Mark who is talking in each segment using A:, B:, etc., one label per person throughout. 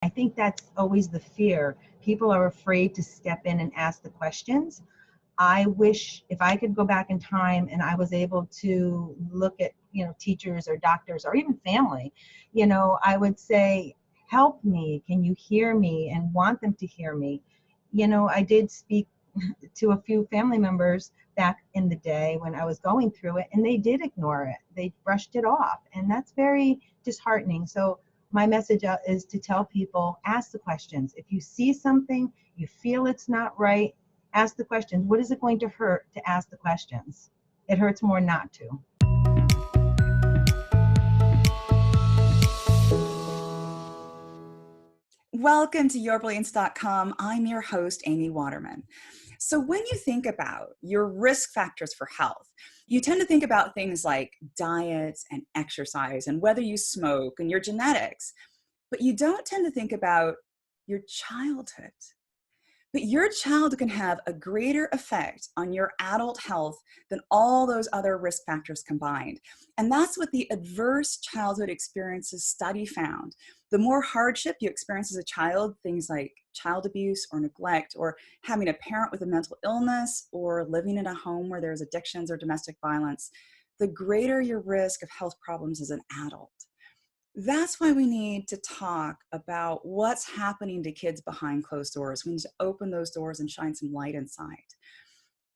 A: I think that's always the fear. People are afraid to step in and ask the questions. I wish if I could go back in time and I was able to look at, teachers or doctors or even family, I would say, help me, can you hear me, and want them to hear me. I did speak to a few family members back in the day when I was going through it, and they did ignore it. They brushed it off, and that's very disheartening. So my message is to tell people, ask the questions. If you see something, you feel it's not right, ask the questions. What is it going to hurt to ask the questions? It hurts more not to.
B: Welcome to yourbrilliance.com. I'm your host, Amy Waterman. So when you think about your risk factors for health, you tend to think about things like diet and exercise and whether you smoke and your genetics, but you don't tend to think about your childhood. But your child can have a greater effect on your adult health than all those other risk factors combined. And that's what the Adverse Childhood Experiences study found. The more hardship you experience as a child, things like child abuse or neglect, or having a parent with a mental illness, or living in a home where there's addictions or domestic violence, the greater your risk of health problems as an adult. That's why we need to talk about what's happening to kids behind closed doors. We need to open those doors and shine some light inside.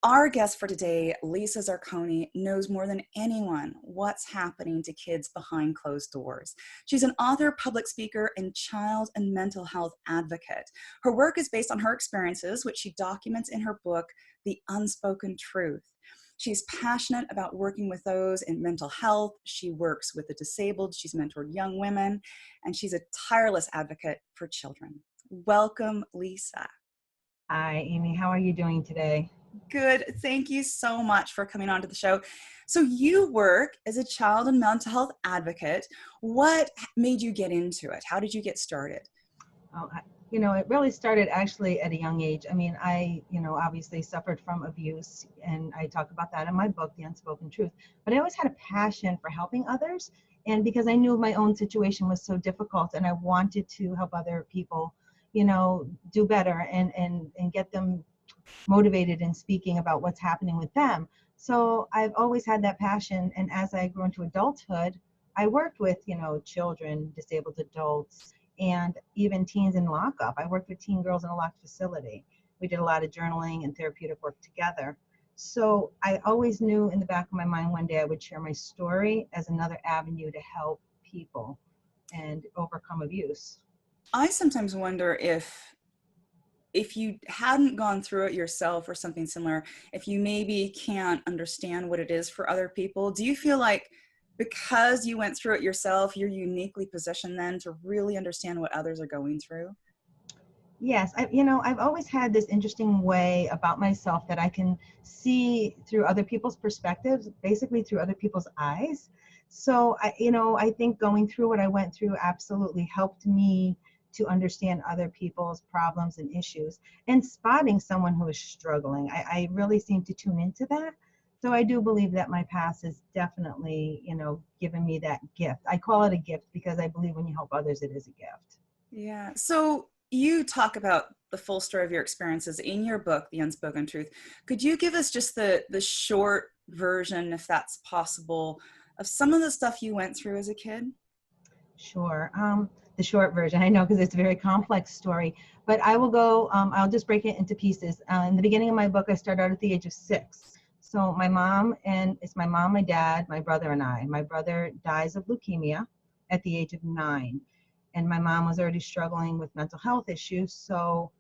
B: Our guest for today, Lisa Zarcone, knows more than anyone what's happening to kids behind closed doors. She's an author, public speaker, and child and mental health advocate. Her work is based on her experiences, which she documents in her book, The Unspoken Truth. She's passionate about working with those in mental health. She works with the disabled. She's mentored young women, and she's a tireless advocate for children. Welcome, Lisa.
A: Hi, Amy. How are you doing today?
B: Good. Thank you so much for coming on to the show. So you work as a child and mental health advocate. What made you get into it? How did you get started?
A: Oh, it really started actually at a young age. I mean, I obviously suffered from abuse, and I talk about that in my book, The Unspoken Truth. But I always had a passion for helping others, and because I knew my own situation was so difficult, and I wanted to help other people, do better and get them motivated in speaking about what's happening with them. So I've always had that passion, and as I grew into adulthood, I worked with, children, disabled adults, and even teens in lockup. I worked with teen girls in a locked facility. We did a lot of journaling and therapeutic work together. So I always knew in the back of my mind one day I would share my story as another avenue to help people and overcome abuse.
B: I sometimes wonder if you hadn't gone through it yourself or something similar, if you maybe can't understand what it is for other people. Do you feel like because you went through it yourself, you're uniquely positioned then to really understand what others are going through?
A: Yes, I've always had this interesting way about myself that I can see through other people's perspectives, basically through other people's eyes. So I think going through what I went through absolutely helped me to understand other people's problems and issues, and spotting someone who is struggling. I really seem to tune into that. So I do believe that my past has definitely, given me that gift. I call it a gift because I believe when you help others, it is a gift.
B: Yeah. So you talk about the full story of your experiences in your book, The Unspoken Truth. Could you give us just the short version, if that's possible, of some of the stuff you went through as a kid?
A: Sure. The short version, I know, because it's a very complex story, but I will go, I'll just break it into pieces. In the beginning of my book, I started out at the age of 6. So it's my mom, my dad, my brother, and I. My brother dies of leukemia at the age of 9. And my mom was already struggling with mental health issues. So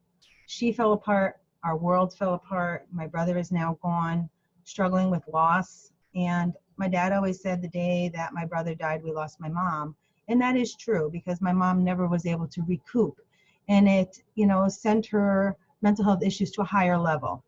A: she fell apart. Our world fell apart. My brother is now gone, struggling with loss. And my dad always said the day that my brother died, we lost my mom. And that is true because my mom never was able to recoup. And it, sent her mental health issues to a higher level.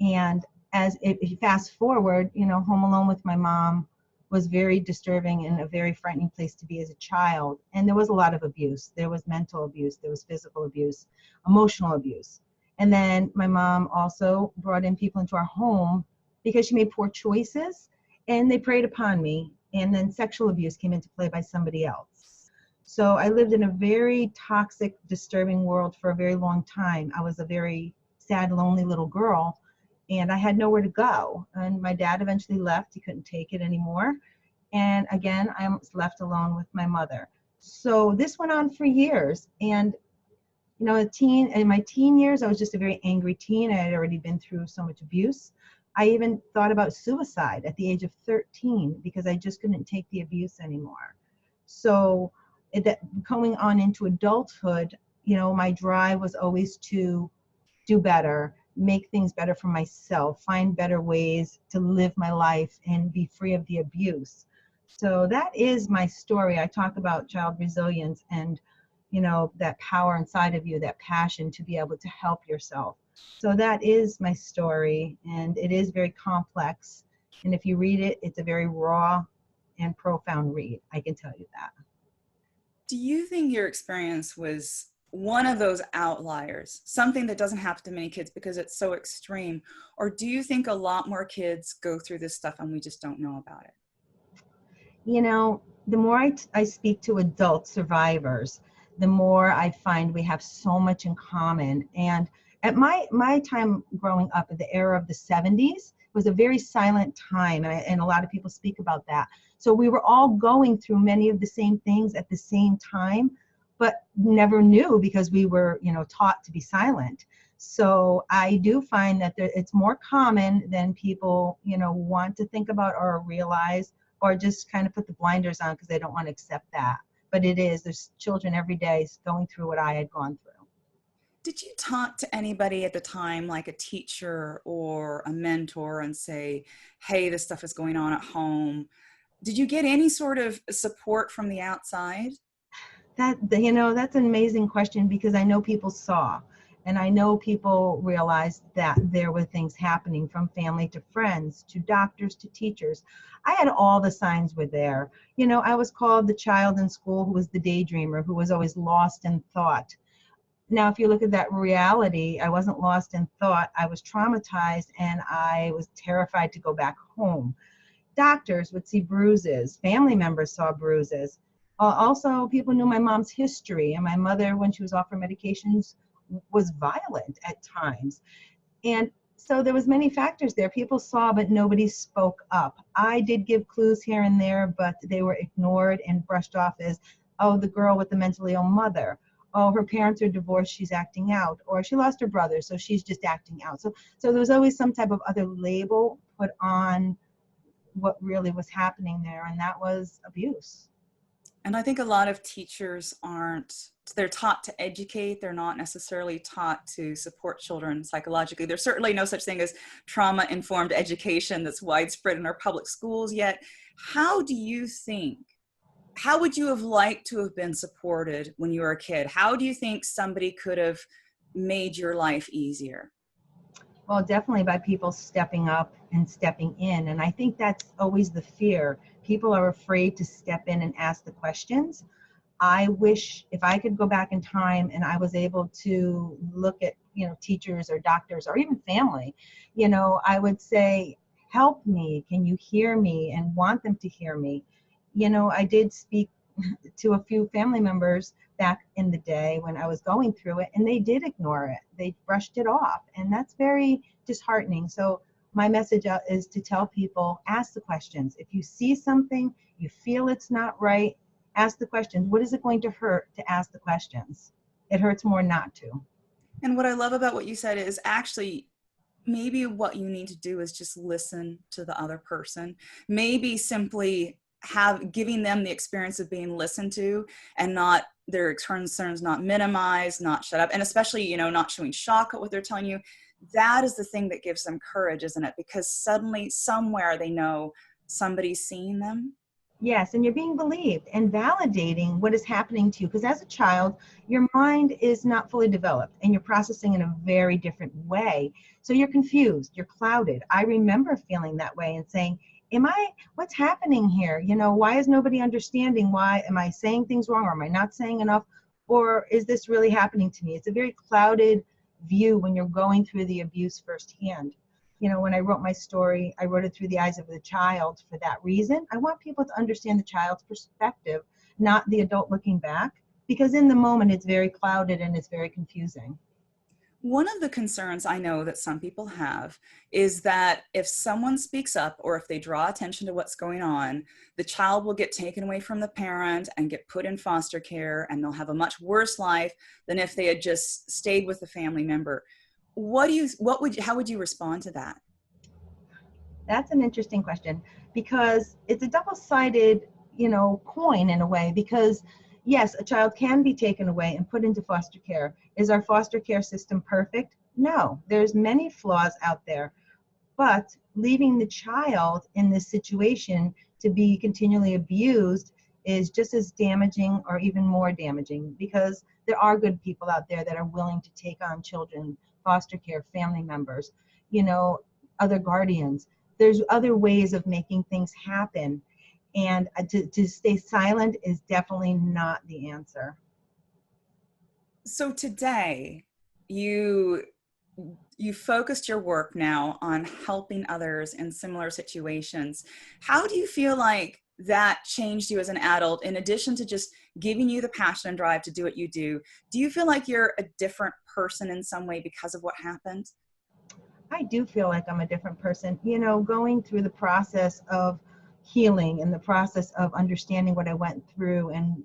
A: And if you fast forward, Home Alone with my mom was very disturbing and a very frightening place to be as a child. And there was a lot of abuse. There was mental abuse, there was physical abuse, emotional abuse. And then my mom also brought in people into our home because she made poor choices and they preyed upon me. And then sexual abuse came into play by somebody else. So I lived in a very toxic, disturbing world for a very long time. I was a very sad, lonely little girl, and I had nowhere to go. And my dad eventually left. He couldn't take it anymore. And again, I was left alone with my mother. So this went on for years. And in my teen years, I was just a very angry teen. I had already been through so much abuse. I even thought about suicide at the age of 13 because I just couldn't take the abuse anymore. So going on into adulthood, my drive was always to do better, make things better for myself, find better ways to live my life and be free of the abuse. So that is my story. I talk about child resilience and, that power inside of you, that passion to be able to help yourself. So that is my story, and it is very complex. And if you read it, it's a very raw and profound read. I can tell you that.
B: Do you think your experience was one of those outliers, something that doesn't happen to many kids because it's so extreme? Or do you think a lot more kids go through this stuff and we just don't know about it?
A: The more I speak to adult survivors, the more I find we have so much in common. And at my time growing up, at the era of the 70s, was a very silent time, and a lot of people speak about that. So we were all going through many of the same things at the same time, but never knew because we were, taught to be silent. So I do find that it's more common than people, want to think about or realize, or just kind of put the blinders on because they don't want to accept that. But there's children every day going through what I had gone through.
B: Did you talk to anybody at the time, like a teacher or a mentor, and say, hey, this stuff is going on at home? Did you get any sort of support from the outside?
A: That's an amazing question, because I know people saw, and I know people realized that there were things happening, from family to friends to doctors to teachers. I had all the signs were there. I was called the child in school who was the daydreamer, who was always lost in thought. Now, if you look at that reality, I wasn't lost in thought. I was traumatized, and I was terrified to go back home. Doctors would see bruises. Family members saw bruises. Also, people knew my mom's history, and my mother, when she was off her medications, was violent at times. And so there was many factors there. People saw, but nobody spoke up. I did give clues here and there, but they were ignored and brushed off as, oh, the girl with the mentally ill mother. Oh, her parents are divorced, she's acting out. Or she lost her brother, so she's just acting out. So there was always some type of other label put on what really was happening there, and that was abuse.
B: And I think a lot of teachers they're taught to educate. They're not necessarily taught to support children psychologically. There's certainly no such thing as trauma-informed education that's widespread in our public schools yet. How would you have liked to have been supported when you were a kid? How do you think somebody could have made your life easier?
A: Well, definitely by people stepping up and stepping in. And I think that's always the fear. People are afraid to step in and ask the questions. I wish if I could go back in time and I was able to look at, teachers or doctors or even family, I would say, help me. Can you hear me? And want them to hear me. I did speak to a few family members back in the day when I was going through it, and they did ignore it. They brushed it off, and that's very disheartening. So my message is to tell people, ask the questions. If you see something, you feel it's not right, ask the questions. What is it going to hurt to ask the questions? It hurts more not to.
B: And what I love about what you said is actually maybe what you need to do is just listen to the other person. Maybe simply giving them the experience of being listened to, and not their concerns not minimized, not shut up, and especially, not showing shock at what they're telling you. That is the thing that gives them courage, isn't it? Because suddenly somewhere they know somebody's seeing them.
A: Yes, and you're being believed and validating what is happening to you. Because as a child, your mind is not fully developed and you're processing in a very different way. So you're confused, you're clouded. I remember feeling that way and saying, what's happening here? Why is nobody understanding? Why am I saying things wrong? Or am I not saying enough? Or is this really happening to me? It's a very clouded view when you're going through the abuse firsthand. When I wrote my story, I wrote it through the eyes of the child for that reason. I want people to understand the child's perspective, not the adult looking back, because in the moment it's very clouded and it's very confusing.
B: One of the concerns I know that some people have is that if someone speaks up or if they draw attention to what's going on, the child will get taken away from the parent and get put in foster care, and they'll have a much worse life than if they had just stayed with the family member. How would you respond to that?
A: That's an interesting question, because it's a double-sided, coin in a way, because yes, a child can be taken away and put into foster care. Is our foster care system perfect? No, there's many flaws out there, but leaving the child in this situation to be continually abused is just as damaging or even more damaging, because there are good people out there that are willing to take on children, foster care, family members, other guardians. There's other ways of making things happen. And to stay silent is definitely not the answer.
B: So today, you focused your work now on helping others in similar situations. How do you feel like that changed you as an adult, in addition to just giving you the passion and drive to do what you do? Do you feel like you're a different person in some way because of what happened?
A: I do feel like I'm a different person, going through the process of healing and the process of understanding what I went through and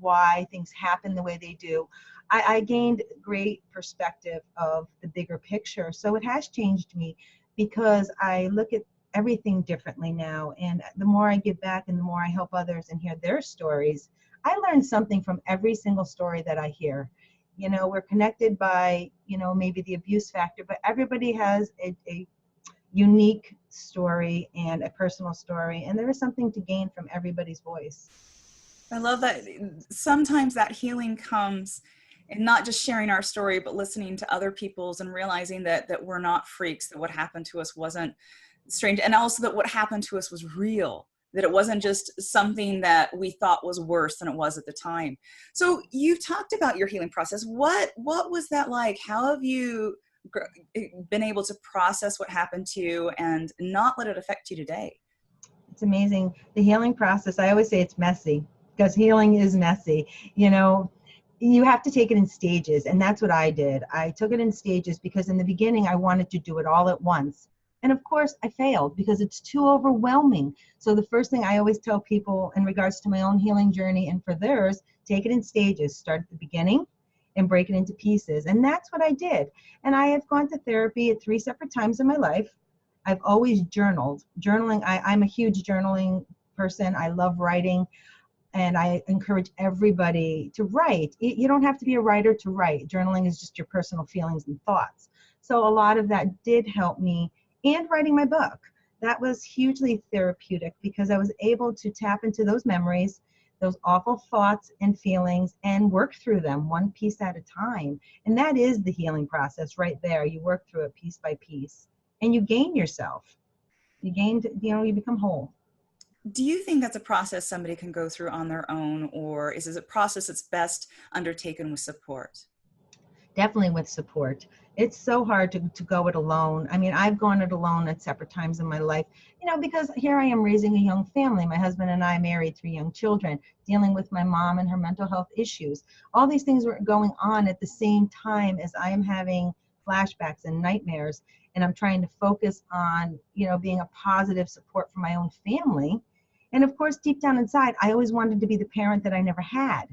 A: why things happen the way they do. I gained great perspective of the bigger picture. So it has changed me, because I look at everything differently now. And the more I give back and the more I help others and hear their stories, I learn something from every single story that I hear. We're connected by, maybe the abuse factor, but everybody has a unique story and a personal story, and there is something to gain from everybody's voice.
B: I love that sometimes that healing comes in not just sharing our story, but listening to other people's and realizing that we're not freaks, that what happened to us wasn't strange, and also that what happened to us was real, that it wasn't just something that we thought was worse than it was at the time. So you've talked about your healing process. What was that like? How have you been able to process what happened to you and not let it affect you today?
A: It's amazing. The healing process, I always say it's messy, because healing is messy. You have to take it in stages, and that's what I did. I took it in stages because in the beginning I wanted to do it all at once. And of course I failed because it's too overwhelming. So the first thing I always tell people in regards to my own healing journey and for theirs, take it in stages. Start at the beginning and break it into pieces. And that's what I did. And I have gone to therapy at 3 separate times in my life. I've always journaled. Journaling, I'm a huge journaling person. I love writing. And I encourage everybody to write. You don't have to be a writer to write. Journaling is just your personal feelings and thoughts. So a lot of that did help me. And writing my book, that was hugely therapeutic, because I was able to tap into those memories, those awful thoughts and feelings, and work through them one piece at a time. And that is the healing process right there. You work through it piece by piece, and you gain yourself. You become whole.
B: Do you think that's a process somebody can go through on their own, or is it a process that's best undertaken with support?
A: Definitely with support. It's so hard to go it alone. I mean, I've gone it alone at separate times in my life, because here I am raising a young family. My husband and I married 3 young children, dealing with my mom and her mental health issues. All these things were going on at the same time as I am having flashbacks and nightmares. And I'm trying to focus on, being a positive support for my own family. And of course, deep down inside, I always wanted to be the parent that I never had.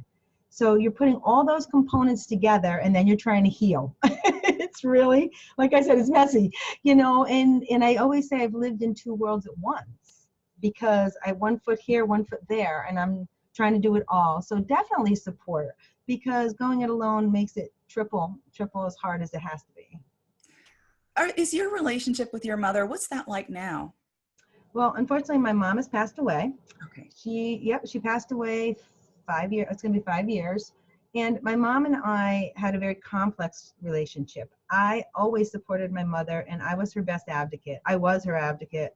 A: So you're putting all those components together, and then you're trying to heal. It's really, like I said, it's messy, and I always say I've lived in 2 worlds at once, because I have 1 foot here, 1 foot there, and I'm trying to do it all. So definitely support, because going it alone makes it triple as hard as it has to be.
B: Is your relationship with your mother, what's that like now?
A: Well, unfortunately, my mom has passed away.
B: Okay.
A: She passed away 5 years. It's going to be 5 years. And my mom and I had a very complex relationship. I always supported my mother, and I was her best advocate. I was her advocate.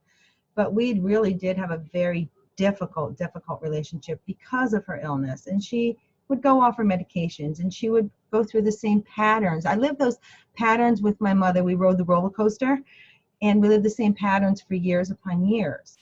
A: But we really did have a very difficult relationship because of her illness. And she would go off her medications, and she would go through the same patterns. I lived those patterns with my mother. We rode the roller coaster, and we lived the same patterns for years upon years.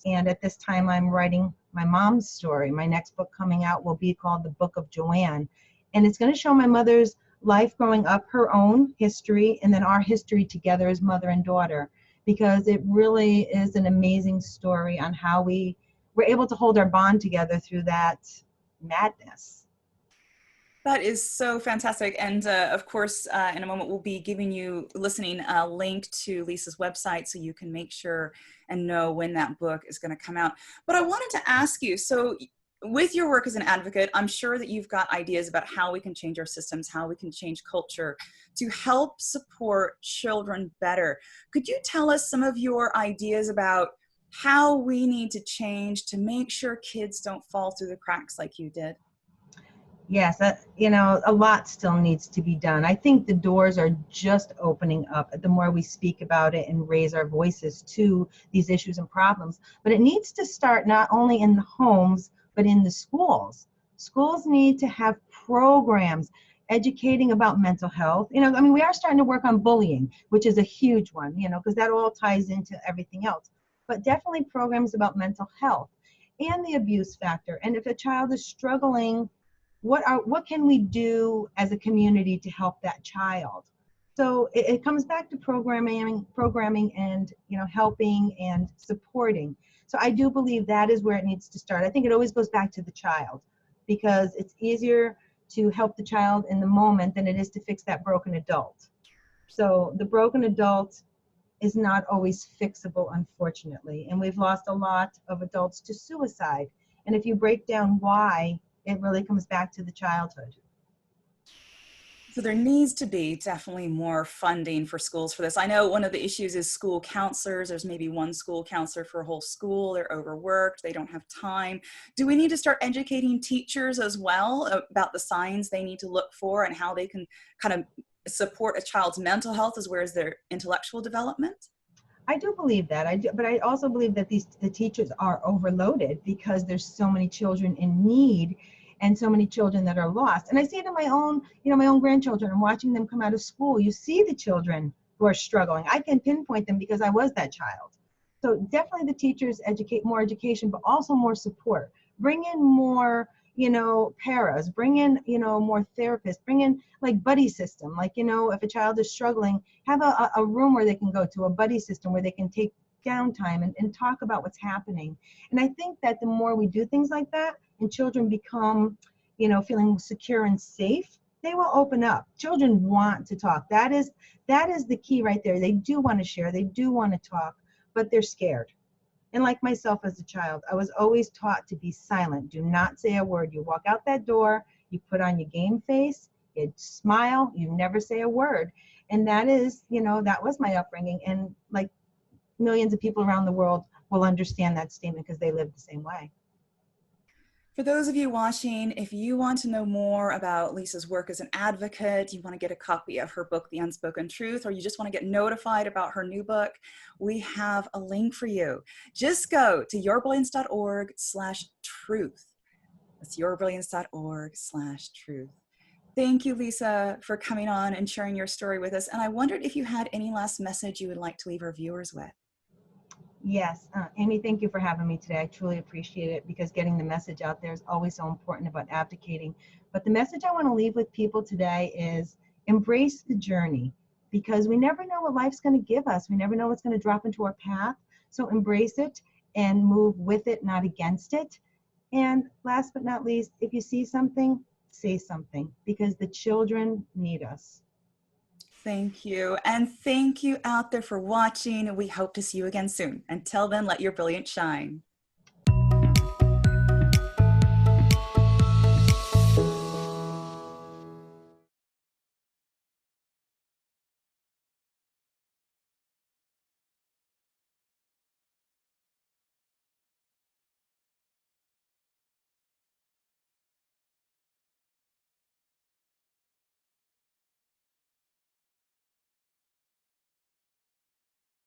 A: And at this time, I'm writing my mom's story. My next book coming out will be called The Book of Joanne. And it's going to show my mother's life growing up, her own history, and then our history together as mother and daughter, because it really is an amazing story on how we were able to hold our bond together through that madness.
B: That is so fantastic. And of course, in a moment, we'll be giving you listening a link to Lisa's website so you can make sure and know when that book is going to come out. But I wanted to ask you, so with your work as an advocate, I'm sure that you've got ideas about how we can change our systems, how we can change culture to help support children better. Could you tell us some of your ideas about how we need to change to make sure kids don't fall through the cracks like you did?
A: Yes, a lot still needs to be done. I think the doors are just opening up the more we speak about it and raise our voices to these issues and problems. But it needs to start not only in the homes, but in the schools. Schools need to have programs educating about mental health. We are starting to work on bullying, which is a huge one, because that all ties into everything else. But definitely programs about mental health and the abuse factor. And if a child is struggling, what can we do as a community to help that child? So it comes back to programming and helping and supporting. So I do believe that is where it needs to start. I think it always goes back to the child, because it's easier to help the child in the moment than it is to fix that broken adult. So the broken adult is not always fixable, unfortunately, and we've lost a lot of adults to suicide. And if you break down why, it really comes back to the childhood.
B: So there needs to be definitely more funding for schools for this. I know one of the issues is school counselors. There's maybe one school counselor for a whole school. They're overworked. They don't have time. Do we need to start educating teachers as well about the signs they need to look for and how they can kind of support a child's mental health as well as their intellectual development?
A: I do believe that. But I also believe that the teachers are overloaded because there's so many children in need and so many children that are lost. And I see it in my own grandchildren. I'm watching them come out of school. You see the children who are struggling. I can pinpoint them because I was that child. So definitely the teachers more education, but also more support. Bring in more, paras, bring in, more therapists, bring in like buddy system. Like, if a child is struggling, have a room where they can go to, a buddy system where they can take downtime and talk about what's happening. And I think that the more we do things like that and children become, feeling secure and safe, they will open up. Children want to talk. That is the key right there. They do want to share. They do want to talk, but they're scared. And like myself as a child, I was always taught to be silent. Do not say a word. You walk out that door, you put on your game face, you smile, you never say a word. And that is, that was my upbringing. And like millions of people around the world will understand that statement because they live the same way.
B: For those of you watching, if you want to know more about Lisa's work as an advocate, you want to get a copy of her book, The Unspoken Truth, or you just want to get notified about her new book, we have a link for you. Just go to yourbrilliance.org/truth. That's yourbrilliance.org/truth. Thank you, Lisa, for coming on and sharing your story with us. And I wondered if you had any last message you would like to leave our viewers with.
A: Yes, Amy, thank you for having me today. I truly appreciate it because getting the message out there is always so important about advocating. But the message I want to leave with people today is embrace the journey, because we never know what life's going to give us. We never know what's going to drop into our path. So embrace it and move with it, not against it. And last but not least, if you see something, say something, because the children need us.
B: Thank you. And thank you out there for watching. We hope to see you again soon. Until then, let your brilliance shine.